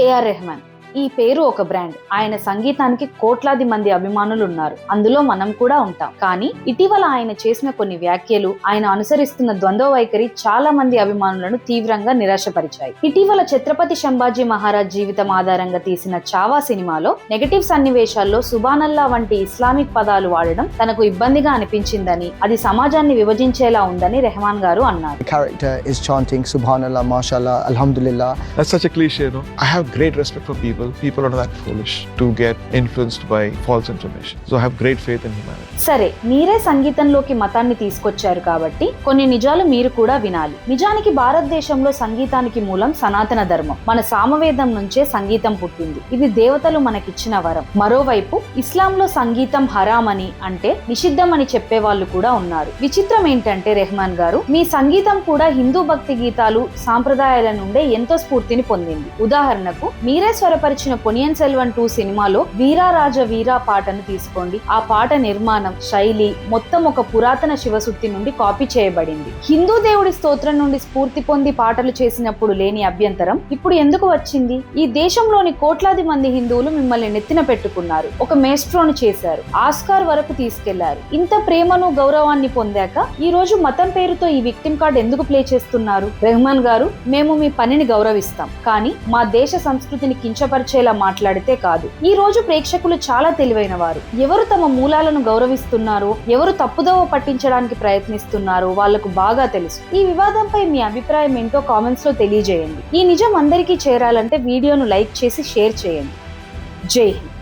AR Rahman ఈ పేరు ఒక బ్రాండ్. ఆయన సంగీతానికి కోట్లాది మంది అభిమానులు ఉన్నారు. అందులో మనం కూడా ఉంటాం. కానీ ఇటీవల ఆయన చేసిన కొన్ని వ్యాఖ్యలు, ఆయన అనుసరిస్తున్న ద్వంద్వ వైఖరి చాలా మంది అభిమానులను తీవ్రంగా నిరాశపరిచాయి. ఇటీవల ఛత్రపతి సంభాజీ మహారాజ్ జీవితం ఆధారంగా తీసిన చావా సినిమాలో నెగటివ్ సన్నివేశాల్లో సుబానల్లా వంటి ఇస్లామిక్ పదాలు వాడడం తనకు ఇబ్బందిగా అనిపించిందని, అది సమాజాన్ని విభజించేలా ఉందని రెహమాన్ గారు అన్నారు. The character is chanting Subhanallah, Mashallah, Alhamdulillah. That's such a cliche, no? I have great respect for people. People are not that foolish to get influenced by false information. So I have great faith in humanity. సరే, మీరే సంగీతంలోకి మతాన్ని తీసుకొచ్చారు కాబట్టి కొన్ని నిజాలు మీరు కూడా వినాలి. నిజానికి భారతదేశంలో సంగీతానికి మూలం సనాతన ధర్మం. మన సామవేదం నుంచే సంగీతం పుట్టింది. ఇది దేవతలు మనకిచ్చిన వరం. మరోవైపు ఇస్లాంలో సంగీతం హరాం అని, అంటే నిషిద్ధం అని చెప్పే వాళ్ళు కూడా ఉన్నారు. విచిత్రం ఏంటంటే రెహమాన్ గారు, మీ సంగీతం కూడా హిందూ భక్తి గీతాలు, సాంప్రదాయాల నుండే ఎంతో స్ఫూర్తిని పొందింది. ఉదాహరణకు మీరే స్వరపరిచిన పొనియన్ సెల్వన్ 2 సినిమాలో వీరా రాజ వీరా పాటను తీసుకోండి. ఆ పాట నిర్మాణం, శైలి మొత్తం ఒక పురాతన శివసుత్తి నుండి కాపీ చేయబడింది. హిందూ దేవుడి స్తోత్రం నుండి స్ఫూర్తి పొంది పాటలు చేసినప్పుడు లేని అభ్యంతరం ఇప్పుడు ఎందుకు వచ్చింది? ఈ దేశంలోని కోట్లాది మంది హిందువులు మిమ్మల్ని నెత్తిన పెట్టుకున్నారు. ఒక మేస్ట్రోను చేశారు, ఆస్కార్ వరకు తీసుకెళ్లారు. ఇంత ప్రేమను గౌరవాన్ని పొందాక ఈ రోజు మతం పేరుతో ఈ విక్టిమ్ కార్డ్ ఎందుకు ప్లే చేస్తున్నారు? రెహమాన్ గారు, మేము మీ పనిని గౌరవిస్తాం, కానీ మా దేశ సంస్కృతిని కించపరిచేలా మాట్లాడితే కాదు. ఈ రోజు ప్రేక్షకులు చాలా తెలివైన వారు. ఎవరు తమ మూలాలను గౌరవిస్తున్నారో, ఎవరు తప్పుదోవ పట్టించడానికి ప్రయత్నిస్తున్నారో వాళ్లకు బాగా తెలుసు. ఈ వివాదంపై మీ అభిప్రాయం ఏంటో కామెంట్స్ లో తెలియజేయండి. ఈ నిజం అందరికీ చేరాలంటే వీడియోను లైక్ చేసి షేర్ చేయండి. జై హింద్.